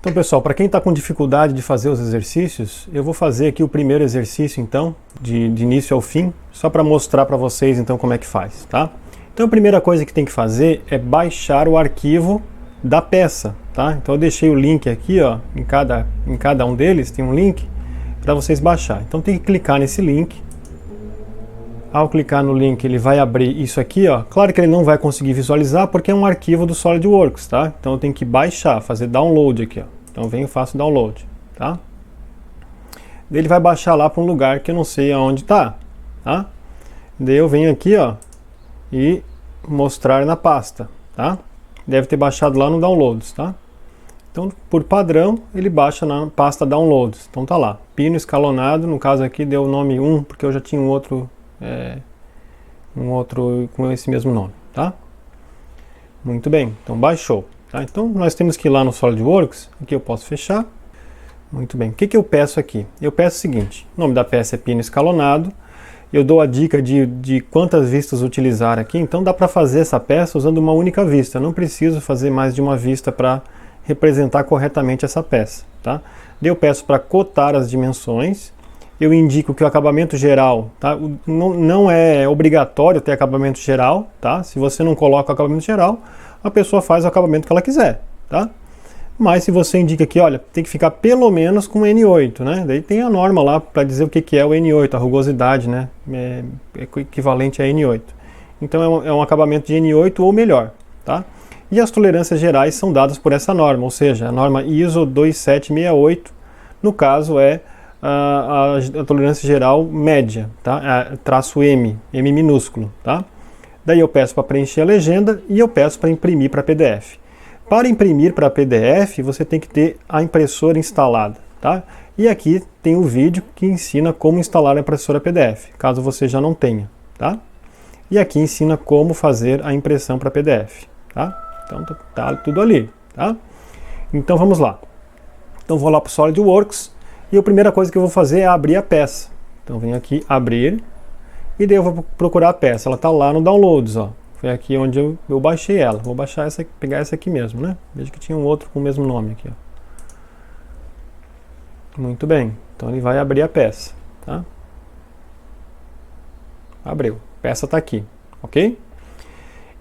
Então, pessoal, para quem está com dificuldade de fazer os exercícios, eu vou fazer aqui o primeiro exercício, então, de início ao fim, só para mostrar para vocês, então, como é que faz, tá? Então, a primeira coisa que tem que fazer é baixar o arquivo da peça, tá? Então, eu deixei o link aqui, ó, em cada um deles tem um link para vocês baixar. Então, tem que clicar nesse link. Ao clicar no link, ele vai abrir isso aqui, ó. Claro que ele não vai conseguir visualizar porque é um arquivo do SolidWorks, tá? Então eu tenho que baixar, fazer download aqui, ó. Então eu venho e faço download, tá? Ele vai baixar lá para um lugar que eu não sei aonde tá, tá? Daí eu venho aqui, ó, e mostrar na pasta, tá? Deve ter baixado lá no downloads, tá? Então, por padrão, ele baixa na pasta downloads. Então tá lá, pino escalonado, no caso aqui deu o nome 1, porque eu já tinha um outro com esse mesmo nome, tá? Muito bem, então baixou, tá? Então nós temos que ir lá no SolidWorks, aqui eu posso fechar. Muito bem, o que eu peço aqui? Eu peço o seguinte, o nome da peça é pino escalonado, eu dou a dica de quantas vistas utilizar aqui, então dá para fazer essa peça usando uma única vista, eu não preciso fazer mais de uma vista para representar corretamente essa peça, tá? Daí eu peço para cotar as dimensões. Eu indico que o acabamento geral, tá? Não é obrigatório ter acabamento geral, tá? Se você não coloca o acabamento geral, a pessoa faz o acabamento que ela quiser, tá? Mas se você indica que, olha, tem que ficar pelo menos com N8, né? Daí tem a norma lá para dizer o que é o N8, a rugosidade, né? É equivalente a N8. Então é um acabamento de N8 ou melhor, tá? E as tolerâncias gerais são dadas por essa norma, ou seja, a norma ISO 2768, no caso é a tolerância geral média, tá? Traço M minúsculo, tá? Daí eu peço para preencher a legenda e eu peço para imprimir para PDF. Para imprimir para PDF, você tem que ter a impressora instalada, tá? E aqui tem o vídeo que ensina como instalar a impressora PDF, caso você já não tenha, tá? E aqui ensina como fazer a impressão para PDF, tá? Então tá tudo ali, tá? Então vamos lá. Então vou lá para o SolidWorks. E a primeira coisa que eu vou fazer é abrir a peça. Então venho aqui, abrir, e daí eu vou procurar a peça. Ela está lá no Downloads, ó. Foi aqui onde eu baixei ela. Vou baixar essa, pegar essa aqui mesmo, né? Veja que tinha um outro com o mesmo nome aqui, ó. Muito bem. Então ele vai abrir a peça, tá? Abriu. A peça está aqui, ok?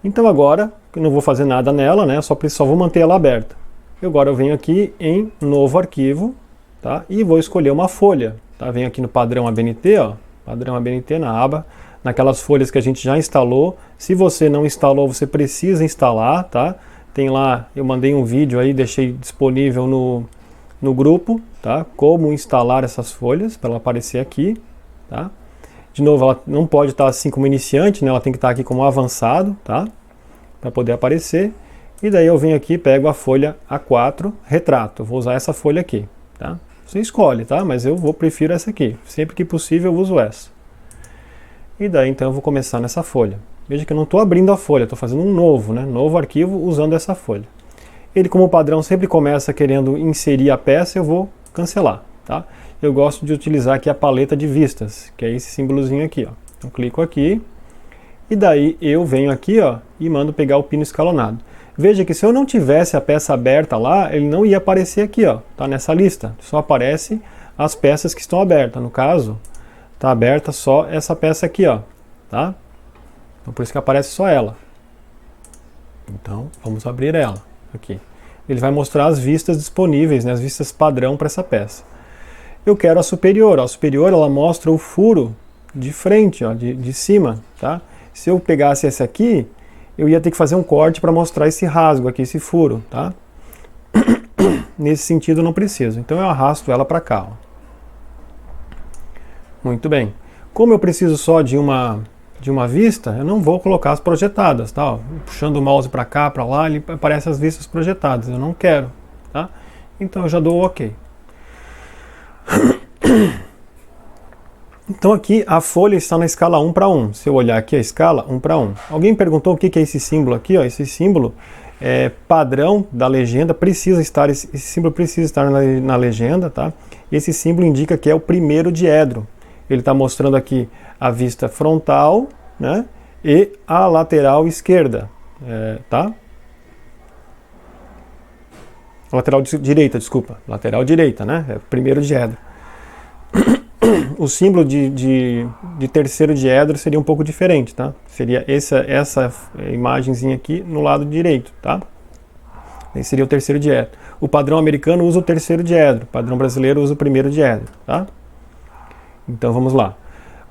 Então agora, eu não vou fazer nada nela, né? Só vou manter ela aberta. Agora eu venho aqui em Novo Arquivo, tá? E vou escolher uma folha, tá? Venho aqui no padrão ABNT, ó, padrão ABNT na aba, naquelas folhas que a gente já instalou. Se você não instalou, você precisa instalar, tá? Tem lá, eu mandei um vídeo aí, deixei disponível no grupo, tá? Como instalar essas folhas, para ela aparecer aqui, tá? De novo, ela não pode estar assim como iniciante, né? Ela tem que estar aqui como avançado, tá? Para poder aparecer. E daí eu venho aqui, pego a folha A4, retrato. Vou usar essa folha aqui, tá? Você escolhe, tá? Mas eu prefiro essa aqui. Sempre que possível eu uso essa. E daí então eu vou começar nessa folha. Veja que eu não estou abrindo a folha, estou fazendo um novo, né? Novo arquivo usando essa folha. Ele, como padrão, sempre começa querendo inserir a peça, eu vou cancelar, tá? Eu gosto de utilizar aqui a paleta de vistas, que é esse símbolozinho aqui, ó. Então clico aqui, e daí eu venho aqui, ó, e mando pegar o pino escalonado. Veja que se eu não tivesse a peça aberta lá, ele não ia aparecer aqui, ó, tá nessa lista. Só aparece as peças que estão abertas. No caso, tá aberta só essa peça aqui, ó, tá? Então por isso que aparece só ela. Então vamos abrir ela aqui. Ele vai mostrar as vistas disponíveis, né, as vistas padrão para essa peça. Eu quero a superior. A superior ela mostra o furo de frente, ó, de cima, tá? Se eu pegasse esse aqui, eu ia ter que fazer um corte para mostrar esse rasgo aqui, esse furo, tá? Nesse sentido eu não preciso. Então eu arrasto ela para cá, ó. Muito bem. Como eu preciso só de uma vista, eu não vou colocar as projetadas, tá? Ó, puxando o mouse para cá, para lá, ele aparece as vistas projetadas. Eu não quero, tá? Então eu já dou o OK. Então aqui a folha está na escala 1:1. Se eu olhar aqui a escala 1:1. Alguém perguntou o que é esse símbolo aqui, ó? Esse símbolo é padrão da legenda, esse símbolo precisa estar na legenda, tá? Esse símbolo indica que é o primeiro diedro. Ele está mostrando aqui a vista frontal, né? E a lateral esquerda, tá? lateral direita, desculpa, lateral direita, né? É o primeiro diedro. O símbolo de terceiro diedro seria um pouco diferente, tá? Seria essa imagenzinha aqui no lado direito, tá? Esse seria o terceiro diedro. O padrão americano usa o terceiro diedro, o padrão brasileiro usa o primeiro diedro, tá? Então vamos lá.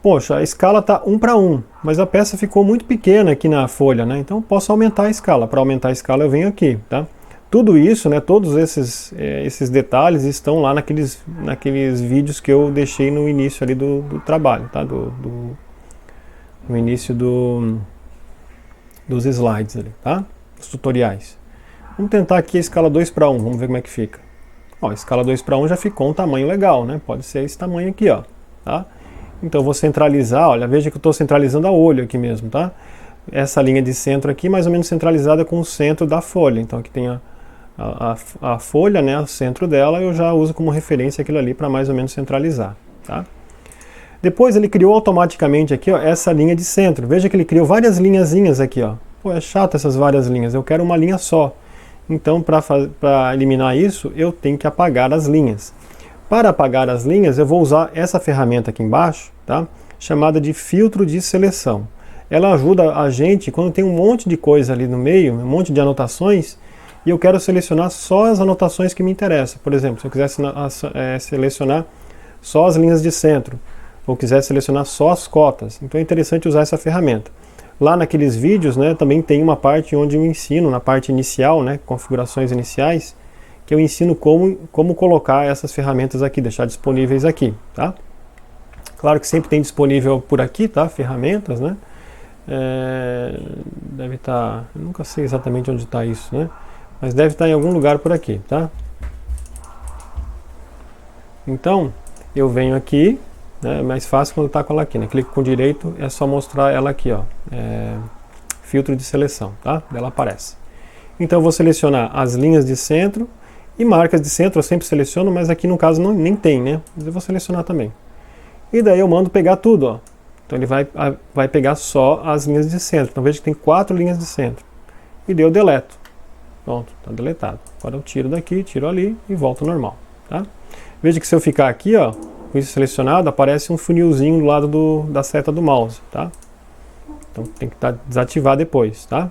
Poxa, a escala está 1 para 1, mas a peça ficou muito pequena aqui na folha, né? Então eu posso aumentar a escala. Para aumentar a escala eu venho aqui, tá? Tudo isso, né, todos esses detalhes estão lá naqueles vídeos que eu deixei no início ali do trabalho, tá? No início dos slides ali, tá? Dos tutoriais. Vamos tentar aqui a escala 2 para 1, vamos ver como é que fica. Ó, a escala 2 para 1 já ficou um tamanho legal, né? Pode ser esse tamanho aqui, ó, tá? Então eu vou centralizar, olha, veja que eu estou centralizando a olho aqui mesmo, tá? Essa linha de centro aqui, mais ou menos centralizada com o centro da folha. Então aqui tem a folha, né, o centro dela, eu já uso como referência aquilo ali para mais ou menos centralizar, tá? Depois ele criou automaticamente aqui, ó, essa linha de centro. Veja que ele criou várias linhazinhas aqui, ó. Pô, é chato essas várias linhas, eu quero uma linha só. Então, para eliminar isso, eu tenho que apagar as linhas. Para apagar as linhas, eu vou usar essa ferramenta aqui embaixo, tá? Chamada de filtro de seleção. Ela ajuda a gente, quando tem um monte de coisa ali no meio, um monte de anotações, e eu quero selecionar só as anotações que me interessam. Por exemplo, se eu quisesse selecionar só as linhas de centro, ou quiser selecionar só as cotas, então é interessante usar essa ferramenta. Lá naqueles vídeos, né, também tem uma parte onde eu ensino, na parte inicial, né, configurações iniciais, que eu ensino como colocar essas ferramentas aqui, deixar disponíveis aqui, tá? Claro que sempre tem disponível por aqui, tá? Ferramentas, né? Deve estar, eu nunca sei exatamente onde está isso, né? Mas deve estar em algum lugar por aqui, tá? Então, eu venho aqui, né, é mais fácil quando está com ela aqui, né? Clico com direito, é só mostrar ela aqui, ó. Filtro de seleção, tá? Ela aparece. Então eu vou selecionar as linhas de centro e marcas de centro, eu sempre seleciono, mas aqui no caso nem tem, né? Mas eu vou selecionar também. E daí eu mando pegar tudo, ó. Então ele vai pegar só as linhas de centro. Então veja que tem 4 linhas de centro. E daí eu deleto. Pronto, está deletado. Agora eu tiro daqui, tiro ali e volto ao normal, tá? Veja que se eu ficar aqui, ó, com isso selecionado, aparece um funilzinho do lado da seta do mouse, tá? Então tem que desativar depois, tá?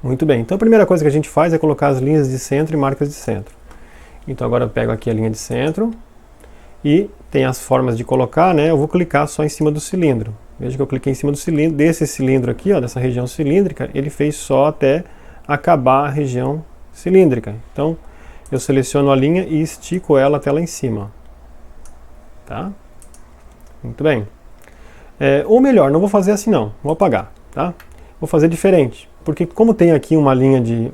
Muito bem, então a primeira coisa que a gente faz é colocar as linhas de centro e marcas de centro. Então agora eu pego aqui a linha de centro e tem as formas de colocar, né? Eu vou clicar só em cima do cilindro. Veja que eu cliquei em cima do cilindro, desse cilindro aqui, ó, dessa região cilíndrica, ele fez só até acabar a região cilíndrica. Então eu seleciono a linha e estico ela até lá em cima. Tá? Muito bem. Ou melhor, não vou fazer assim não, vou apagar, tá? Vou fazer diferente, porque como tem aqui uma linha de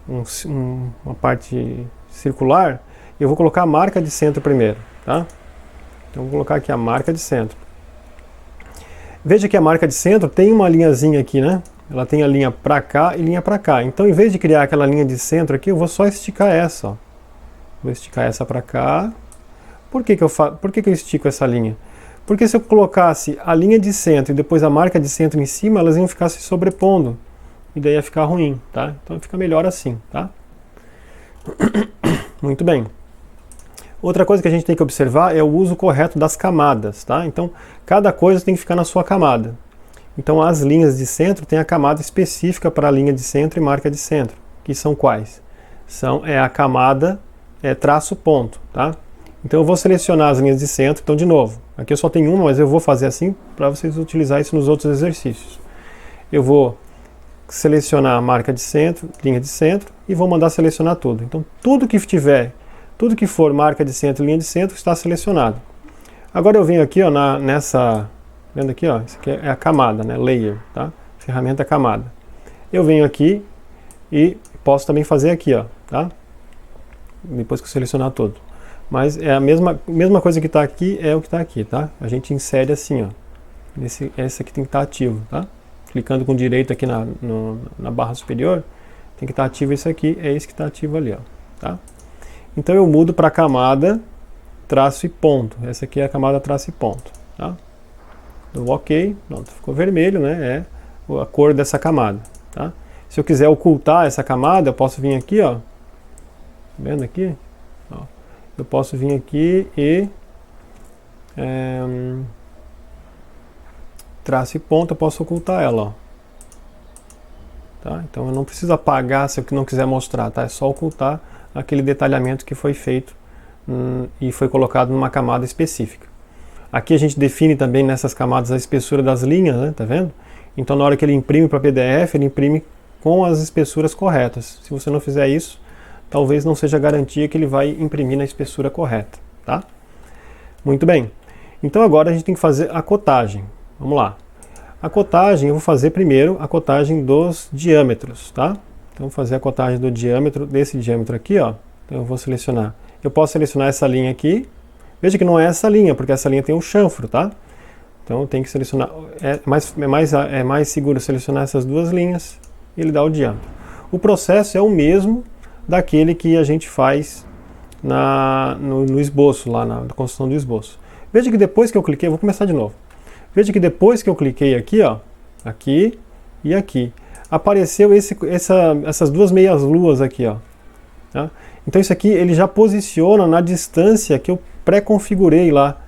uma parte circular, eu vou colocar a marca de centro primeiro, tá? Então vou colocar aqui a marca de centro. Veja que a marca de centro tem uma linhazinha aqui, né? Ela tem a linha para cá e linha para cá. Então, em vez de criar aquela linha de centro aqui, eu vou só esticar essa, ó. Vou esticar essa para cá. Por que eu estico essa linha? Porque se eu colocasse a linha de centro e depois a marca de centro em cima, elas iam ficar se sobrepondo. E daí ia ficar ruim, tá? Então fica melhor assim, tá? Muito bem. Outra coisa que a gente tem que observar é o uso correto das camadas, tá? Então, cada coisa tem que ficar na sua camada. Então, as linhas de centro têm a camada específica para a linha de centro e marca de centro, que são quais? A camada traço ponto, tá? Então eu vou selecionar as linhas de centro, então de novo, aqui eu só tenho uma, mas eu vou fazer assim para vocês utilizar isso nos outros exercícios. Eu vou selecionar a marca de centro, linha de centro, e vou mandar selecionar tudo. Então tudo que for marca de centro e linha de centro está selecionado. Agora eu venho aqui, ó, vendo aqui, ó, isso aqui é a camada, né, layer, tá? Ferramenta camada. Eu venho aqui e posso também fazer aqui, ó, tá? Depois que eu selecionar tudo. Mas é a mesma coisa que está aqui, é o que está aqui, tá? A gente insere assim, ó. Esse aqui tem que estar ativo, tá? Clicando com direito aqui na barra superior, tem que estar ativo esse aqui, é esse que está ativo ali, ó, tá? Então eu mudo para a camada traço e ponto. Essa aqui é a camada traço e ponto, tá? Dou OK, pronto, ficou vermelho, né? É a cor dessa camada, tá? Se eu quiser ocultar essa camada, eu posso vir aqui, ó. Tá vendo aqui? Ó. Eu posso vir aqui e traço e ponto, eu posso ocultar ela, ó. Tá? Então eu não preciso apagar se eu não quiser mostrar, tá? É só ocultar aquele detalhamento que foi feito e foi colocado numa camada específica. Aqui a gente define também nessas camadas a espessura das linhas, né? Tá vendo? Então na hora que ele imprime para PDF, ele imprime com as espessuras corretas. Se você não fizer isso, talvez não seja garantia que ele vai imprimir na espessura correta, tá? Muito bem. Então agora a gente tem que fazer a cotagem. Vamos lá. A cotagem, eu vou fazer primeiro a cotagem dos diâmetros, tá? Então vou fazer a cotagem do diâmetro, desse diâmetro aqui, ó. Então eu vou selecionar. Eu posso selecionar essa linha aqui. Veja que não é essa linha, porque essa linha tem um chanfro, tá? Então eu tenho que selecionar. É mais seguro selecionar essas duas linhas e ele dá o diâmetro. O processo é o mesmo daquele que a gente faz no esboço, lá na construção do esboço. Veja que depois que eu cliquei, vou começar de novo. Veja que depois que eu cliquei aqui, ó, aqui e aqui, apareceu essas duas meias luas aqui, ó. Tá? Então isso aqui ele já posiciona na distância que eu pré-configurei lá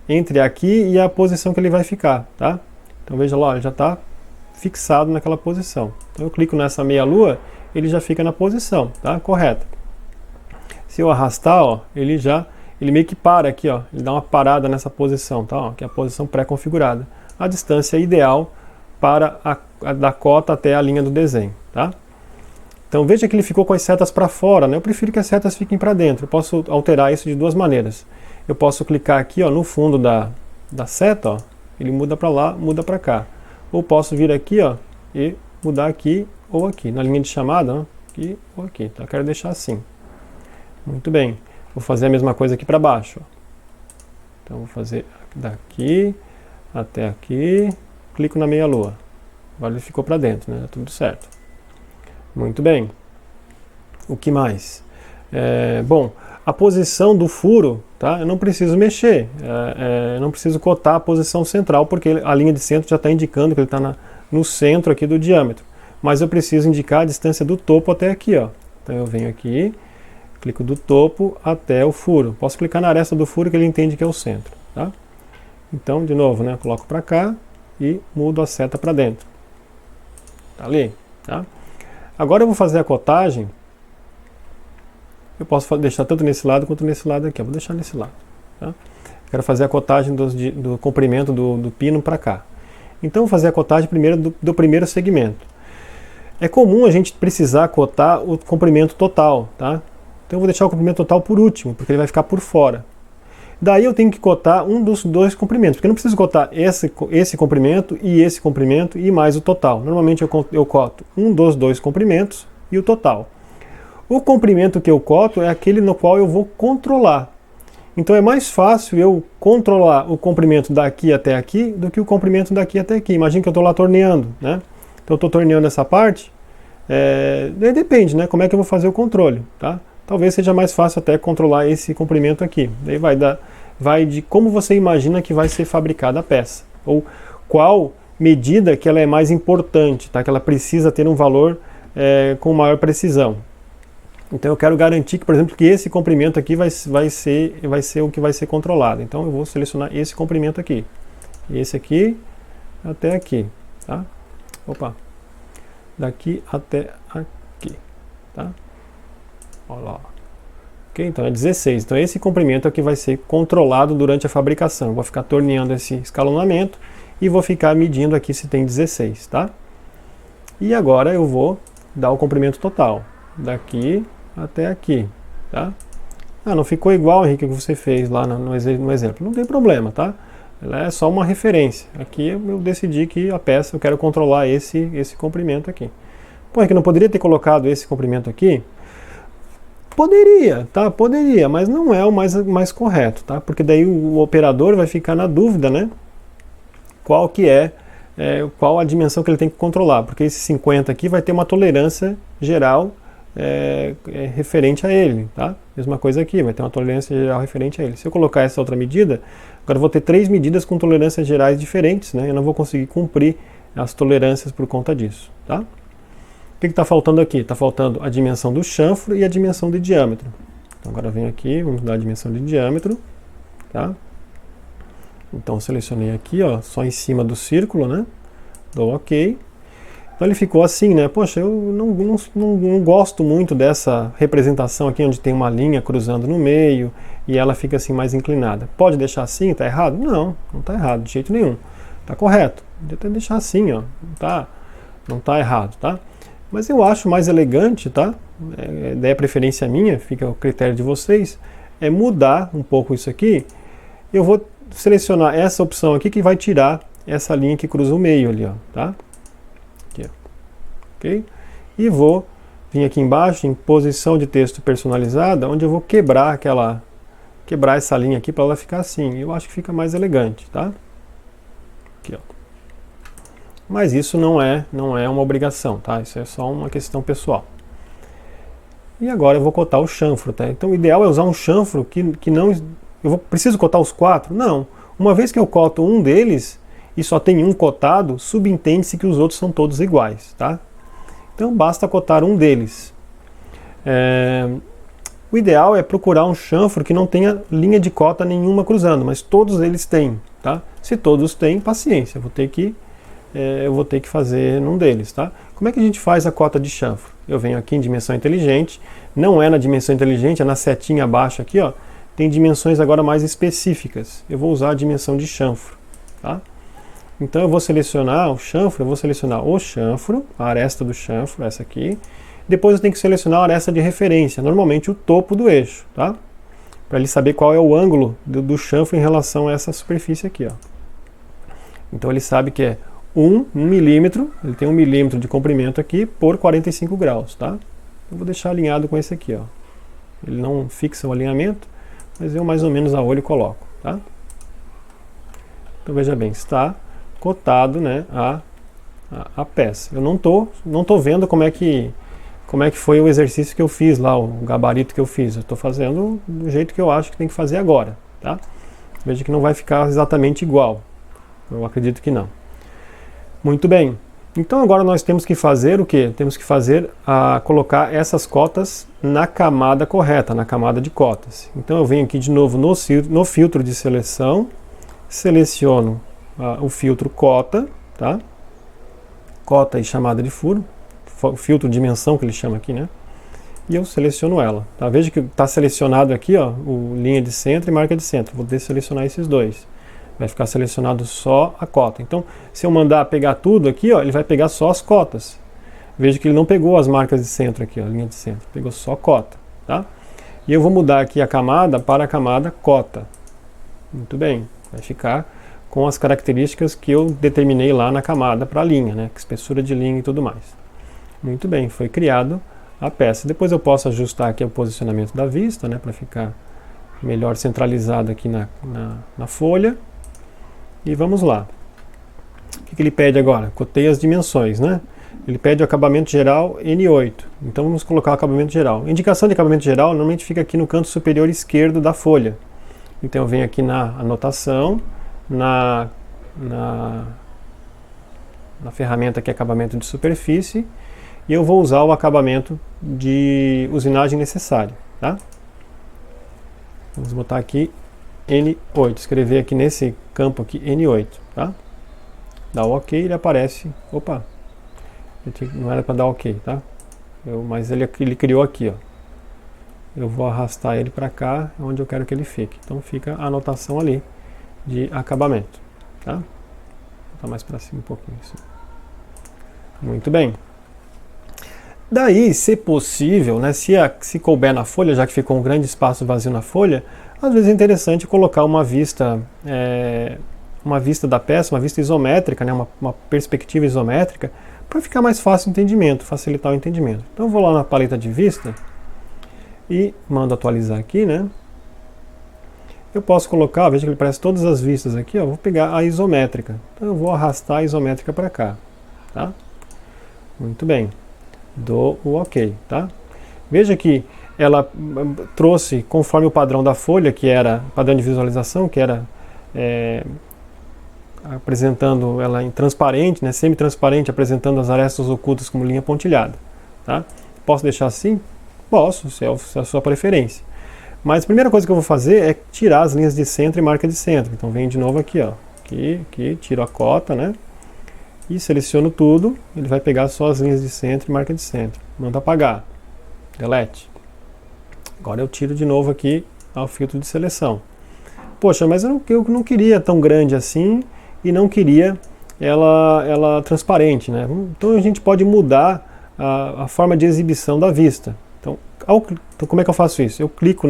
entre aqui e a posição que ele vai ficar, tá? Então veja lá, ele já está fixado naquela posição. Então eu clico nessa meia lua, ele já fica na posição, tá? Correta. Se eu arrastar, ó, ele meio que para aqui, ó, ele dá uma parada nessa posição, tá? Ó, que é a posição pré-configurada. A distância ideal para da cota até a linha do desenho, tá? Então veja que ele ficou com as setas para fora, né? Eu prefiro que as setas fiquem para dentro. Eu posso alterar isso de duas maneiras. Eu posso clicar aqui, ó, no fundo da seta, ó, ele muda para lá, muda para cá. Ou posso vir aqui, ó, e mudar aqui ou aqui, na linha de chamada, ó, aqui ou aqui. Então eu quero deixar assim. Muito bem. Vou fazer a mesma coisa aqui para baixo, ó. Então vou fazer daqui até aqui, clico na meia lua. Agora ele ficou para dentro, né? Tudo certo. Muito bem. O que mais? Bom, a posição do furo, tá? Eu não preciso mexer, eu não preciso cotar a posição central, porque a linha de centro já está indicando que ele está no centro aqui do diâmetro. Mas eu preciso indicar a distância do topo até aqui, ó. Então eu venho aqui, clico do topo até o furo. Posso clicar na aresta do furo que ele entende que é o centro, tá? Então, de novo, né? Coloco para cá e mudo a seta para dentro. Tá ali, tá? Agora eu vou fazer a cotagem. Eu posso deixar tanto nesse lado quanto nesse lado aqui. Eu vou deixar nesse lado. Tá? Quero fazer a cotagem do comprimento do pino para cá. Então, vou fazer a cotagem primeiro do primeiro segmento. É comum a gente precisar cotar o comprimento total. Tá? Então, eu vou deixar o comprimento total por último, porque ele vai ficar por fora. Daí eu tenho que cotar um dos dois comprimentos, porque eu não preciso cotar esse comprimento e mais o total. Normalmente eu coto um dos dois comprimentos e o total. O comprimento que eu coto é aquele no qual eu vou controlar. Então é mais fácil eu controlar o comprimento daqui até aqui do que o comprimento daqui até aqui. Imagina que eu estou lá torneando, né? Então eu estou torneando essa parte, depende, né? Como é que eu vou fazer o controle, tá? Talvez seja mais fácil até controlar esse comprimento aqui. Daí vai de como você imagina que vai ser fabricada a peça, ou qual medida que ela é mais importante, tá? Que ela precisa ter um valor com maior precisão. Então eu quero garantir que, por exemplo, que esse comprimento aqui vai ser o que vai ser controlado. Então eu vou selecionar esse comprimento aqui. Esse aqui até aqui, tá? Opa. Daqui até aqui, tá? Olha lá. Ok, então é 16. Então esse comprimento aqui vai ser controlado durante a fabricação. Eu vou ficar torneando esse escalonamento e vou ficar medindo aqui se tem 16, tá? E agora eu vou dar o comprimento total. Daqui até aqui, tá? Ah, não ficou igual, Henrique, que você fez lá no exemplo. Não tem problema, tá? Ela é só uma referência. Aqui eu decidi que a peça, eu quero controlar esse comprimento aqui. Pô, é que não poderia ter colocado esse comprimento aqui? Poderia, tá? Poderia, mas não é o mais correto, tá? Porque daí o operador vai ficar na dúvida, né? Qual a dimensão que ele tem que controlar, porque esse 50 aqui vai ter uma tolerância geral referente a ele, tá? Mesma coisa aqui, vai ter uma tolerância geral referente a ele. Se eu colocar essa outra medida, agora eu vou ter 3 medidas com tolerâncias gerais diferentes, né? Eu não vou conseguir cumprir as tolerâncias por conta disso, tá? que está faltando aqui? Está faltando a dimensão do chanfro e a dimensão de diâmetro. Então agora eu venho aqui, vamos dar a dimensão de diâmetro, tá? Então selecionei aqui, ó, só em cima do círculo, né? Dou OK. Então ele ficou assim, né? Poxa, eu não gosto muito dessa representação aqui, onde tem uma linha cruzando no meio e ela fica assim mais inclinada. Pode deixar assim? Tá errado? Não, não tá errado, de jeito nenhum. Tá correto. Podia até deixar assim, ó. Não tá errado, tá? Mas eu acho mais elegante, tá? Daí a preferência minha, fica ao critério de vocês, é mudar um pouco isso aqui. Eu vou selecionar essa opção aqui que vai tirar essa linha que cruza o meio ali, ó, tá? Aqui, ó. Ok? E vou vir aqui embaixo em posição de texto personalizada, onde eu vou quebrar essa linha aqui para ela ficar assim. Eu acho que fica mais elegante, tá? Aqui, ó. Mas isso não é uma obrigação, tá? Isso é só uma questão pessoal. E agora eu vou cotar o chanfro, tá? Então o ideal é usar um chanfro que não... preciso cotar os 4? Não. Uma vez que eu coto um deles e só tem um cotado, subentende-se que os outros são todos iguais, tá? Então basta cotar um deles. O ideal é procurar um chanfro que não tenha linha de cota nenhuma cruzando, mas todos eles têm, tá? Se todos têm, paciência, eu vou ter que fazer num deles, tá? Como é que a gente faz a cota de chanfro? Eu venho aqui em dimensão inteligente, não é na dimensão inteligente, é na setinha abaixo aqui, ó, tem dimensões agora mais específicas. Eu vou usar a dimensão de chanfro, tá? Então eu vou selecionar o chanfro, a aresta do chanfro, essa aqui. Depois eu tenho que selecionar a aresta de referência, normalmente o topo do eixo, tá? Para ele saber qual é o ângulo do chanfro em relação a essa superfície aqui, ó. Então ele sabe que é 1 milímetro, ele tem 1 milímetro de comprimento aqui por 45 graus, tá? Eu vou deixar alinhado com esse aqui, ó. Ele não fixa o alinhamento, mas eu mais ou menos a olho coloco, tá? Então veja bem, está cotado, né, a peça. Eu não tô vendo como é que foi o exercício que eu fiz lá, o gabarito que eu fiz. Eu estou fazendo do jeito que eu acho que tem que fazer agora, tá? Veja que não vai ficar exatamente igual. Eu acredito que não. Muito bem. Então agora nós temos que fazer o quê? Temos que colocar essas cotas na camada correta, na camada de cotas. Então eu venho aqui de novo no filtro de seleção, seleciono o filtro cota, tá? Cota e chamada de furo, filtro dimensão que ele chama aqui, né? E eu seleciono ela, tá? Veja que está selecionado aqui, ó, o linha de centro e marca de centro. Vou desselecionar esses dois. Vai ficar selecionado só a cota. Então, se eu mandar pegar tudo aqui, ó, ele vai pegar só as cotas. Veja que ele não pegou as marcas de centro aqui, ó, a linha de centro. Pegou só cota, tá? E eu vou mudar aqui a camada para a camada cota. Muito bem. Vai ficar com as características que eu determinei lá na camada para a linha, né? Espessura de linha e tudo mais. Muito bem. Foi criado a peça. Depois eu posso ajustar aqui o posicionamento da vista, né? Para ficar melhor centralizado aqui na folha. E vamos lá. O que ele pede agora? Cotei as dimensões, né? Ele pede o acabamento geral N8. Então vamos colocar o acabamento geral. A indicação de acabamento geral normalmente fica aqui no canto superior esquerdo da folha. Então eu venho aqui na anotação, na ferramenta que é acabamento de superfície, e eu vou usar o acabamento de usinagem necessário, tá? Vamos botar aqui N8, escrever aqui nesse campo aqui N8, tá? Dá o OK, ele aparece. Opa, não era para dar OK, tá? Mas ele criou aqui, ó. Eu vou arrastar ele para cá, onde eu quero que ele fique. Então fica a anotação ali de acabamento, tá? Vou botar mais para cima um pouquinho assim. Muito bem. Daí, se possível, né, se couber na folha, já que ficou um grande espaço vazio na folha, às vezes é interessante colocar uma vista da peça, uma vista isométrica, né, uma perspectiva isométrica, para ficar mais fácil o entendimento, facilitar o entendimento. Então eu vou lá na paleta de vista e mando atualizar aqui, né? Eu posso colocar, veja que ele aparece todas as vistas aqui, ó, vou pegar a isométrica. Então eu vou arrastar a isométrica para cá, tá? Muito bem. Dou o OK, tá? Veja que ela trouxe, conforme o padrão da folha, que era padrão de visualização, que era apresentando ela em transparente, né, semi-transparente, apresentando as arestas ocultas como linha pontilhada. tá? Posso deixar assim? Posso, se é a sua preferência. Mas a primeira coisa que eu vou fazer é tirar as linhas de centro e marca de centro. Então venho de novo aqui, ó, aqui, tiro a cota, né? E seleciono tudo, ele vai pegar só as linhas de centro e marca de centro. Mando apagar, delete. Agora eu tiro de novo aqui o filtro de seleção. Poxa, mas eu não queria tão grande assim e não queria ela transparente, né? Então a gente pode mudar a forma de exibição da vista. Então como é que eu faço isso? Eu clico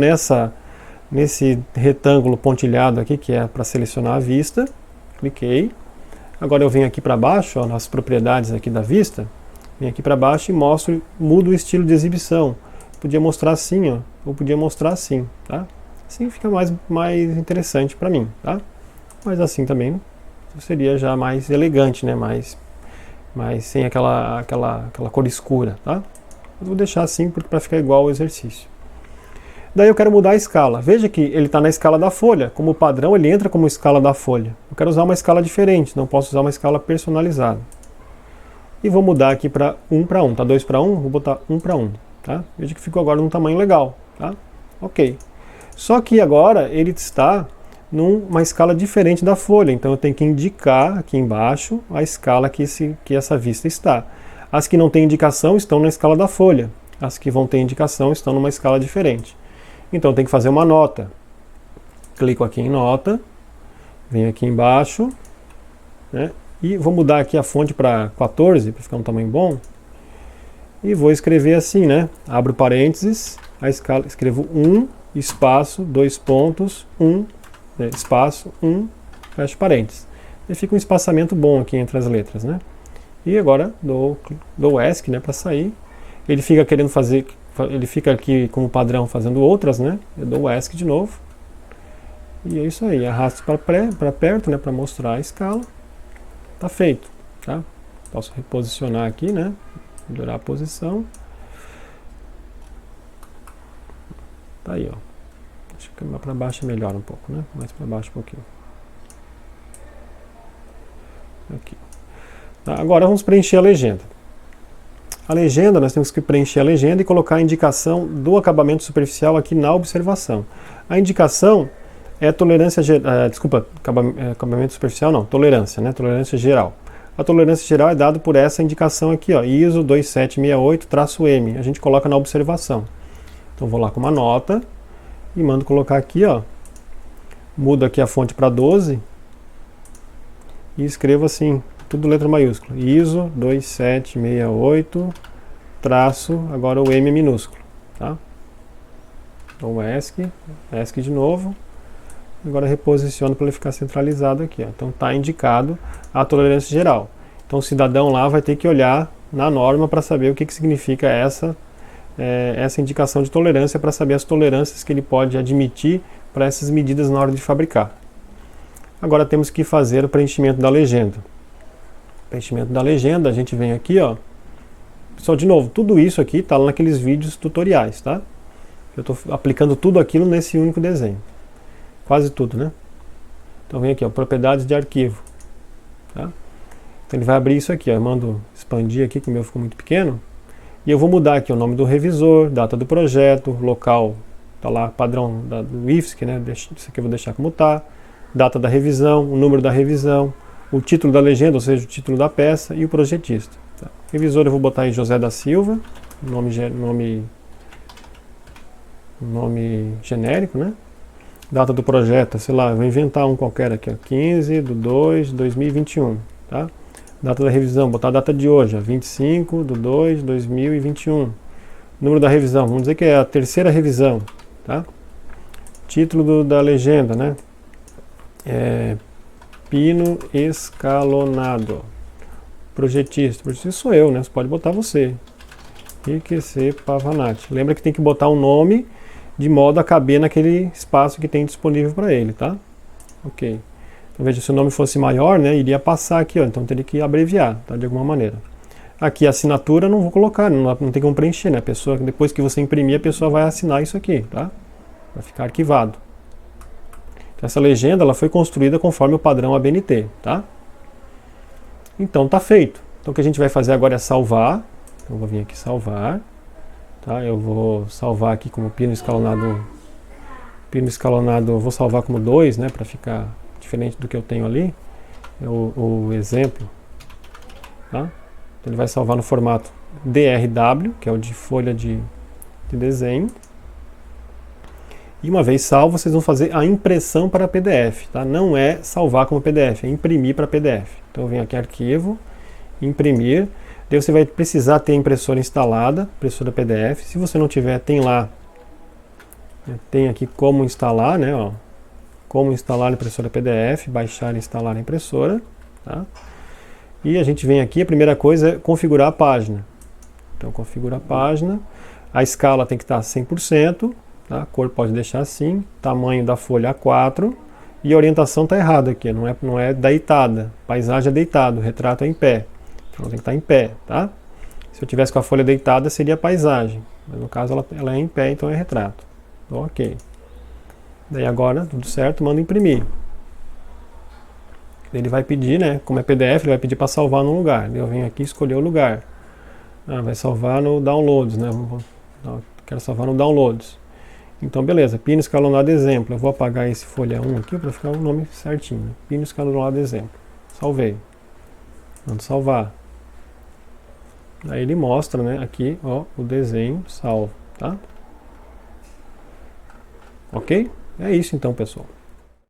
nesse retângulo pontilhado aqui, que é para selecionar a vista. Cliquei. Agora eu venho aqui para baixo, ó, nas propriedades aqui da vista. Venho aqui para baixo e mudo o estilo de exibição. Podia mostrar assim, ó, ou podia mostrar assim, tá? Assim fica mais interessante para mim, tá? Mas assim também seria já mais elegante, né? Mais sem aquela cor escura, tá? Eu vou deixar assim para ficar igual ao exercício. Daí eu quero mudar a escala. Veja que ele está na escala da folha. Como padrão, ele entra como escala da folha. Eu quero usar uma escala diferente, não posso usar uma escala personalizada. E vou mudar aqui para 1 para 1. Tá 2 para 1? Vou botar 1 para 1. Tá? Veja que ficou agora num tamanho legal. Tá? Ok. Só que agora ele está numa escala diferente da folha. Então eu tenho que indicar aqui embaixo a escala que essa vista está. As que não têm indicação estão na escala da folha. As que vão ter indicação estão numa escala diferente. Então tem que fazer uma nota. Clico aqui em nota, venho aqui embaixo, né, e vou mudar aqui a fonte para 14, para ficar um tamanho bom. E vou escrever assim, né? Abro parênteses, a escala, escrevo 1, espaço, 2 pontos, 1, espaço, 1, fecho parênteses. E fica um espaçamento bom aqui entre as letras, né? E agora dou ESC, né, para sair. Ele fica querendo fazer... Ele fica aqui como padrão fazendo outras, né? Eu dou o ESC de novo. E é isso aí. Arrasto para perto, né? Para mostrar a escala. Tá feito, tá? Posso reposicionar aqui, né? Melhorar a posição. Tá aí, ó. Acho que mais para baixo melhora um pouco, né? Mais para baixo um pouquinho. Aqui. Tá, agora vamos preencher a legenda. A legenda, nós temos que preencher a legenda e colocar a indicação do acabamento superficial aqui na observação. A indicação é tolerância, acabamento superficial não, tolerância, né? Tolerância geral. A tolerância geral é dada por essa indicação aqui, ó, ISO 2768-M. A gente coloca na observação. Então vou lá com uma nota e mando colocar aqui, ó. Mudo aqui a fonte para 12 e escrevo assim. Tudo letra maiúscula. ISO 2768 agora o M minúsculo, tá? Então ESC de novo. Agora reposiciono para ele ficar centralizado aqui, ó. Então está indicado a tolerância geral. Então o cidadão lá vai ter que olhar na norma para saber o que significa essa indicação de tolerância, para saber as tolerâncias que ele pode admitir para essas medidas na hora de fabricar. Agora temos que fazer o preenchimento da legenda. Preenchimento da legenda, a gente vem aqui, ó. Pessoal, de novo, tudo isso aqui está lá naqueles vídeos tutoriais, tá? Eu estou aplicando tudo aquilo nesse único desenho. Quase tudo, né? Então vem aqui, ó, propriedades de arquivo. Tá? Então ele vai abrir isso aqui, ó. Eu mando expandir aqui, que o meu ficou muito pequeno. E eu vou mudar aqui o nome do revisor, data do projeto, local, tá lá, padrão do IFSC, né? Isso aqui eu vou deixar como tá. Data da revisão, o número da revisão, o título da legenda, ou seja, o título da peça e o projetista. Tá. Revisor eu vou botar aí José da Silva, nome genérico, né? Data do projeto, sei lá, vou inventar um qualquer aqui, ó, 15/2/2021, tá? Data da revisão, botar a data de hoje, ó, 25/2/2021. Número da revisão, vamos dizer que é a terceira revisão, tá? Título da legenda, né? Pino escalonado. Projetista sou eu, né? Você pode botar você. Enriquecer Pavanati. Lembra que tem que botar um nome de modo a caber naquele espaço que tem disponível para ele, tá? Ok. Então veja, se o nome fosse maior, né, iria passar aqui, ó, então teria que abreviar, tá, de alguma maneira. Aqui a assinatura não vou colocar, não tem como preencher, né? A pessoa, depois que você imprimir, a pessoa vai assinar isso aqui, tá? Vai ficar arquivado. Então, essa legenda ela foi construída conforme o padrão ABNT, tá? Então tá feito. Então o que a gente vai fazer agora é salvar, Então, eu vou vir aqui salvar, tá? Eu vou salvar aqui como pino escalonado, eu vou salvar como 2, né, para ficar diferente do que eu tenho ali, é o exemplo, tá? Então, ele vai salvar no formato DRW, que é o de folha de desenho. E uma vez salvo, vocês vão fazer a impressão para PDF, tá? Não é salvar como PDF, é imprimir para PDF. Então eu venho aqui em arquivo, imprimir, daí você vai precisar ter a impressora instalada, impressora PDF. Se você não tiver, tem lá, tem aqui como instalar, né? Ó, como instalar a impressora PDF, baixar e instalar a impressora, tá? E a gente vem aqui, a primeira coisa é configurar a página. Então configura a página, a escala tem que estar 100%, tá? A cor pode deixar assim, tamanho da folha A4 e a orientação está errada aqui, não é deitada, paisagem é deitado, retrato é em pé, então tem que estar em pé, tá? Se eu tivesse com a folha deitada seria paisagem, mas no caso ela é em pé, então é retrato. Então, ok. Daí agora, tudo certo, manda imprimir. Ele vai pedir, né, como é PDF, ele vai pedir para salvar num lugar. Eu venho aqui escolher o lugar. Vai salvar no Downloads, né? Quero salvar no Downloads. Então, beleza, pino escalonado exemplo. Eu vou apagar esse folha 1 aqui para ficar o nome certinho. Pino escalonado exemplo. Salvei. Mando salvar. Aí ele mostra, né, aqui, ó, o desenho salvo, tá? Ok? É isso então, pessoal.